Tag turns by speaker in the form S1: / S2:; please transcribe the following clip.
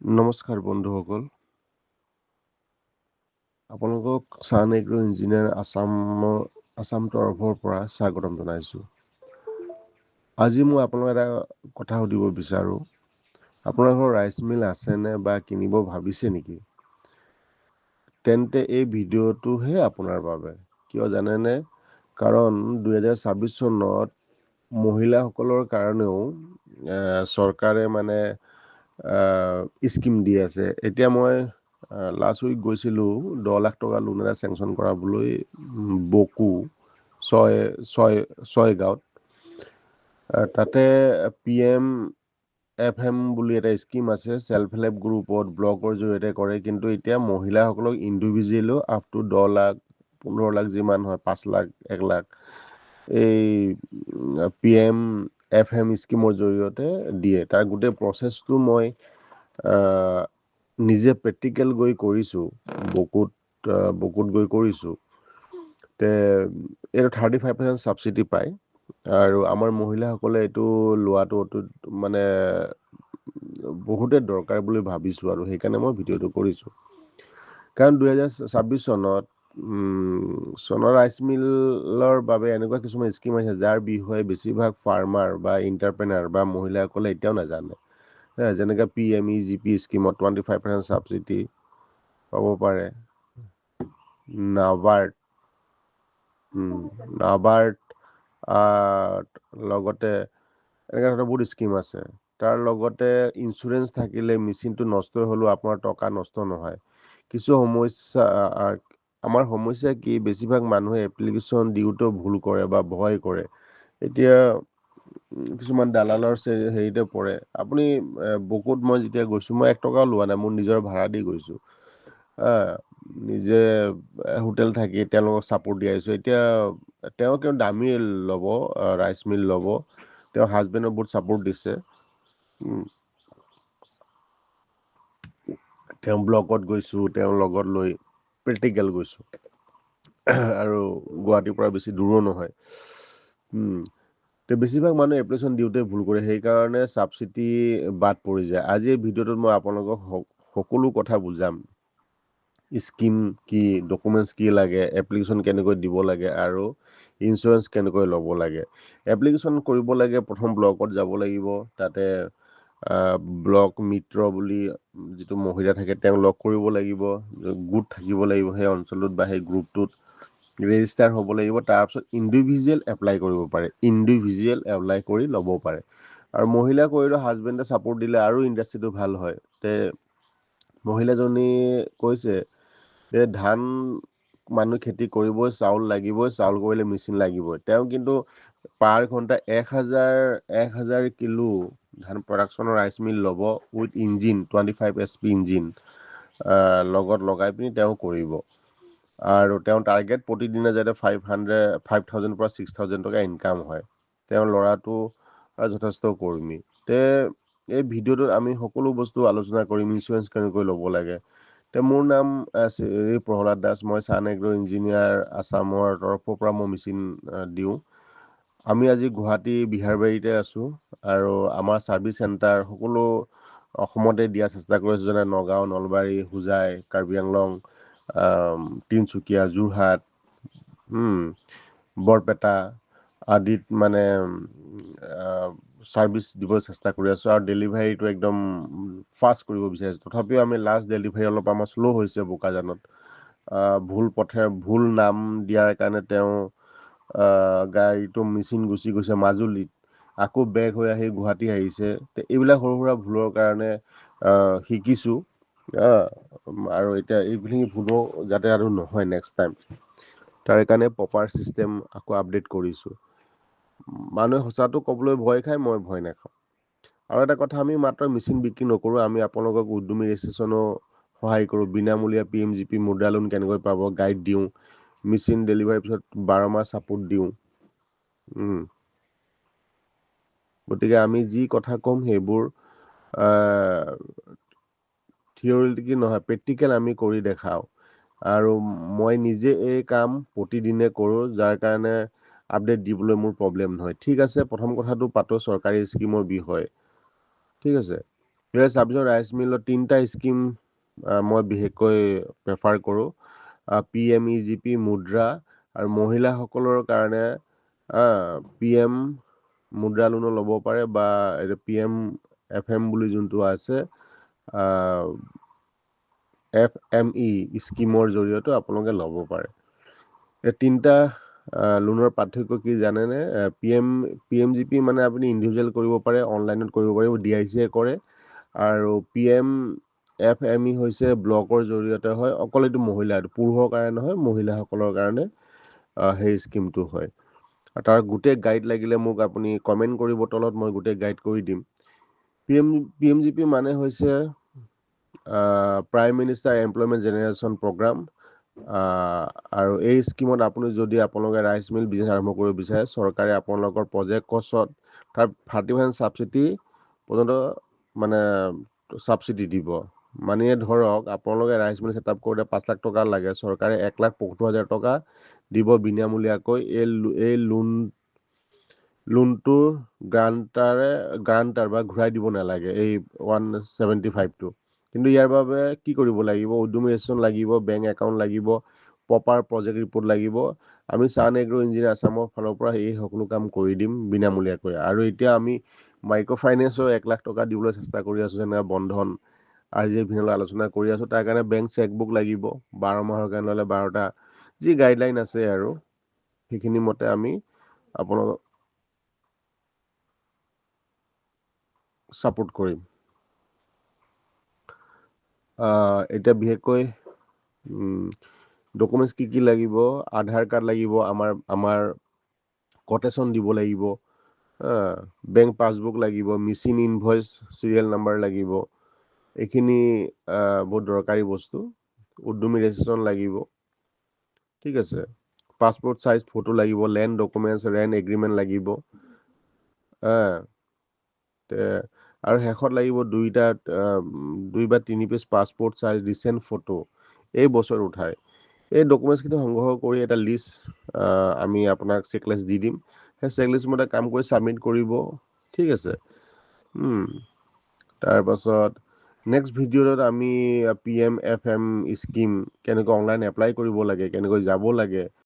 S1: নমস্কাৰ বন্ধুসকল, আপোনালোকক চান এগ্ৰো ইঞ্জিনিয়াৰ আসাম তৰফৰ পৰা স্বাগতম জনাইছোঁ। আজি মই আপোনালোকক এটা কথা সুধিব বিচাৰোঁ। আপোনালোকৰ ৰাইচ মিল আছেনে বা কিনিব ভাবিছে নেকি? তেন্তে এই ভিডিঅ'টোহে আপোনাৰ বাবে। কিয় জানেনে? কাৰণ 2026 চনত মহিলাসকলৰ কাৰণেও চৰকাৰে স্কিম দি আছে। এতিয়া মই লাষ্ট উইক গৈছিলোঁ 10 লাখ টকা লোন এটা চেংচন কৰাবলৈ বকো ছয় গাঁৱত। তাতে PM-FM বুলি এটা স্কিম আছে, চেল্ফ হেল্প গ্ৰুপত ব্লকৰ জৰিয়তে কৰে। কিন্তু এতিয়া মহিলাসকলক ইণ্ডিভিজুৱেলো আপ টু 10 লাখ 15 লাখ যিমান হয় 5 লাখ 1 লাখ এই PM-FM স্কিমৰ জৰিয়তে দিয়ে। তাৰ গোটেই প্ৰচেছটো মই নিজে প্ৰেক্টিকেল গৈ কৰিছোঁ, বকুত গৈ কৰিছোঁ। এইটো 35% ছাবচিডি পায় আৰু আমাৰ মহিলাসকলে এইটো লোৱাটো বহুতে দৰকাৰ বুলি ভাবিছোঁ আৰু সেইকাৰণে মই ভিডিঅ'টো কৰিছোঁ। কাৰণ 2026 চনত চনৰ ৰাইচ মিলৰ বাবে এনেকুৱা কিছুমান স্কিম আছে যাৰ বিষয়ে বেছিভাগ ফাৰ্মাৰ বা ইণ্টাৰপ্ৰেনাৰ বা মহিলাসকলে এতিয়াও নাজানে। যেনেকৈ PMEGP স্কিমত 25% ছাবচিডি পাব পাৰে। নাবাৰ্ড লগতে এনেকুৱা ধৰণৰ বহুত স্কিম আছে। তাৰ লগতে ইঞ্চুৰেঞ্চ থাকিলে মেচিনটো নষ্ট হ'লেও আপোনাৰ টকা নষ্ট নহয়। কিছু সমস্যা আমাৰ সমস্যা কি, বেছিভাগ মানুহে এপ্লিকেশ্যন দিওঁতেও ভুল কৰে বা ভয় কৰে। এতিয়া কিছুমান দালালৰ হেৰিতে পৰে। আপুনি বকুত মই যেতিয়া গৈছোঁ, মই 1 টকাও লোৱা নাই, মোৰ নিজৰ ভাড়া দি গৈছোঁ। নিজে হোটেল থাকি তেওঁলোকক ছাপোৰ্ট দি আহিছোঁ। এতিয়া তেওঁ দামী ল'ব, ৰাইচ মিল ল'ব। তেওঁ হাজবেণ্ডক বহুত ছাপোৰ্ট দিছে। তেওঁ ব্লকত গৈছোঁ, তেওঁৰ লগত লৈ প্ৰেক্টিকেল গৈছোঁ আৰু গুৱাহাটীৰ পৰা বেছি দূৰো নহয়। বেছিভাগ মানুহে এপ্লিকেশ্যন দিওঁতে ভুল কৰে, সেইকাৰণে ছাবচিডি বাদ পৰি যায়। আজি এই ভিডিঅ'টোত মই আপোনালোকক সকলো কথা বুজাম। স্কিম কি, ডকুমেণ্টছ কি লাগে, এপ্লিকেশ্যন কেনেকৈ দিব লাগে আৰু ইঞ্চুৰেঞ্চ কেনেকৈ ল'ব লাগে। এপ্লিকেশ্যন কৰিব লাগে, প্ৰথম ব্লকত যাব লাগিব। তাতে ব্লক মিত্ৰ বুলি যিটো মহিলা থাকে তেওঁক লগ কৰিব লাগিব, গোট থাকিব লাগিব সেই অঞ্চলটোত বা সেই গ্ৰুপটোত ৰেজিষ্টাৰ হ'ব লাগিব। তাৰপিছত ইণ্ডিভিজুৱেল এপ্লাই কৰিব পাৰে, ইণ্ডিভিজুৱেল এপ্লাই কৰি ল'ব পাৰে। আৰু মহিলা কৰিলেও হাজবেণ্ডে ছাপোৰ্ট দিলে আৰু ইণ্ডাষ্ট্ৰিটো ভাল হয়। মহিলাজনী কৈছে যে ধান মানুহ খেতি কৰিবই, চাউল লাগিবই, চাউল কৰিলে মেচিন লাগিবই। তেওঁ কিন্তু পাৰ ঘণ্টা 1000 কিলো ধান প্ৰডাকশ্যনৰ ৰাইচ মিল ল'ব উইথ ইঞ্জিন 25 HP ইঞ্জিন লগত লগাই পিনি তেওঁ কৰিব। আৰু তেওঁ টাৰ্গেট প্ৰতিদিনে যাতে 5,000 পৰা 6,000 টকা ইনকাম হয়। তেওঁৰ ল'ৰাটো যথেষ্ট কৰ্মী। এই ভিডিঅ'টোত আমি সকলো বস্তু আলোচনা কৰিম। ইঞ্চুৰেঞ্চ কেনেকৈ ল'ব লাগে। মোৰ নাম শ্ৰী প্ৰহ্লাদ দাস। মই চান এগ্ৰো ইঞ্জিনিয়াৰ আসামৰ তৰফৰ পৰা মই মেচিন দিওঁ। আমি আজি গুৱাহাটী বিহাৰবাৰীতে আছোঁ আৰু আমাৰ ছাৰ্ভিচ চেণ্টাৰ সকলো অসমতে দিয়া চেষ্টা কৰিছোঁ, যেনে নগাঁও, নলবাৰী, হোজাই, কাৰ্বি আংলং, তিনিচুকীয়া, যোৰহাট, বৰপেটা আদিত ছাৰ্ভিচ দিবলৈ চেষ্টা কৰি আছোঁ আৰু ডেলিভাৰীটো একদম ফাষ্ট কৰিব বিচাৰিছোঁ। তথাপিও আমি লাষ্ট ডেলিভাৰী অলপ আমাৰ শ্ল' হৈছে বোকাজানত। ভুল নাম দিয়াৰ কাৰণে তেওঁ গাড়ীটো মেচিন গুচি গৈছে মাজুলীত, আকৌ বেক হৈ আহি গুৱাহাটী আহিছে। এইবিলাক সৰু সুৰা ভুলৰ কাৰণে শিকিছোঁ আৰু এতিয়া এইখিনি ভুলো যাতে আৰু নহয় নেক্সট টাইম, তাৰ কাৰণে প্ৰপাৰ চিষ্টেম আকৌ আপডেট কৰিছোঁ। মানুহে সঁচাটো ক'বলৈ ভয় খায়, মই ভয় নাখাওঁ। আৰু এটা কথা, আমি মাত্ৰ মেচিন বিক্ৰী নকৰোঁ, আমি আপোনালোকক উদ্যমী ৰেজিষ্ট্ৰেশ্যনো সহায় কৰোঁ। বিনামূলীয়া PMGP মুদ্ৰা লোন কেনেকৈ পাব গাইড দিওঁ। মেচিন ডেলিভাৰীৰ পিছত 12 মাহ ছাপোৰ্ট দিওঁ। গতিকে আমি যি কথা ক'ম সেইবোৰ থিয়ৰিটিকেল নহয়, প্ৰেক্টিকেল আমি কৰি দেখাওঁ। আৰু মই নিজে এই কাম প্ৰতিদিনে কৰোঁ, যাৰ কাৰণে আপডেট দিবলৈ মোৰ প্ৰব্লেম নহয়। ঠিক আছে, প্ৰথম কথাটো পাতোঁ চৰকাৰী স্কিমৰ বিষয়ে। ঠিক আছে, 2026 ৰাইচ মিলৰ 3টা স্কিম মই বিশেষকৈ প্ৰেফাৰ কৰোঁ। PMEGP, মুদ্ৰা আৰু মহিলাসকলৰ কাৰণে PM মুদ্ৰা লোনো ল'ব পাৰে, বা PMFM বুলি যোনটো আছে, FME স্কিমৰ জৰিয়তে আপোনালোকে ল'ব পাৰে। এই 3টা লোনৰ পাৰ্থক্য কি জানেনে? PMGP মানে আপুনি ইণ্ডিভিজুৱেল কৰিব পাৰে, অনলাইনত কৰিব পাৰিব, DIC কৰে। আৰু PMFME হৈছে ব্লকৰ জৰিয়তে হয়, অকল এইটো মহিলা, পুৰুষৰ কাৰণে নহয়, মহিলাসকলৰ কাৰণে সেই স্কিমটো হয়। আৰু তাৰ গোটেই গাইড লাগিলে মোক আপুনি কমেণ্ট কৰিব তলত, মই গোটেই গাইড কৰি দিম। PMGP মানে হৈছে prime minister employment generation programme. আৰু এই স্কিমত আপুনি যদি আপোনালোকে ৰাইচ মিল বিজনেছ আৰম্ভ কৰিব বিচাৰে, চৰকাৰে আপোনালোকৰ প্ৰজেক্ট কষ্টত তাৰ 30% ছাবচিডি পৰ্যন্ত মানে ছাবচিডি দিব। মানে ধৰক আপোনালোকে ৰাইচ মিল ছেটআপ কৰোঁতে 5 লাখ টকা লাগে, চৰকাৰে 1,70,000 টকা দিব বিনামূলীয়াকৈ। এই লোনটো গ্ৰান্টাৰ বা ঘূৰাই দিব নালাগে, এই 175টো। কিন্তু ইয়াৰ বাবে কি কৰিব লাগিব? উদ্যমী ৰেজিষ্ট্ৰেশ্যন লাগিব, বেংক একাউণ্ট লাগিব, প্ৰপাৰ প্ৰজেক্ট ৰিপৰ্ট লাগিব। আমি চান এগ্ৰ ইঞ্জিনিয়াৰ আছামৰ ফালৰ পৰা এই সকলো কাম কৰি দিম বিনামূলীয়াকৈ। আৰু এতিয়া আমি মাইক্ৰ' ফাইনেন্সৰ 1 লাখ টকা দিবলৈ চেষ্টা কৰি আছোঁ, যেনে বন্ধন, RJFিনৰ লগত আলোচনা কৰি আছোঁ। তাৰ কাৰণে বেংক চেকবুক লাগিব, 12 মাহৰ কাৰণে ল'লে 12টা, যি গাইডলাইন আছে আৰু সেইখিনি মতে আমি আপোনালোকক ছাপোৰ্ট কৰিম। এতিয়া বিশেষকৈ ডকুমেণ্টছ কি লাগিব? আধাৰ কাৰ্ড লাগিব, আমাৰ কটেশ্যন দিব লাগিব, বেংক পাছবুক লাগিব, মিচিং ইনভইচ চিৰিয়েল নাম্বাৰ লাগিব। এইখিনি বহুত দৰকাৰী বস্তু। উদ্যমী ৰেজিষ্ট্ৰেশ্যন লাগিব, ঠিক আছে। পাছপোৰ্ট চাইজ ফটো লাগিব, লেণ্ড ডকুমেণ্টছ, ৰেণ্ট এগ্ৰিমেণ্ট লাগিব। আৰু শেষত লাগিব 2 বা 3 piece passport size recent photo, এই বছৰ উঠাই। এই ডকুমেণ্টছখিনি সংগ্ৰহ কৰি এটা লিষ্ট আমি আপোনাক চেকলিষ্ট দি দিম। সেই চেকলিষ্ট মতে কাম কৰি ছাবমিট কৰিব, ঠিক আছে। তাৰপাছত নেক্সট ভিডিঅ'ত আমি PMFM স্কিম কেনেকৈ অনলাইন এপ্লাই কৰিব লাগে, কেনেকৈ যাব লাগে,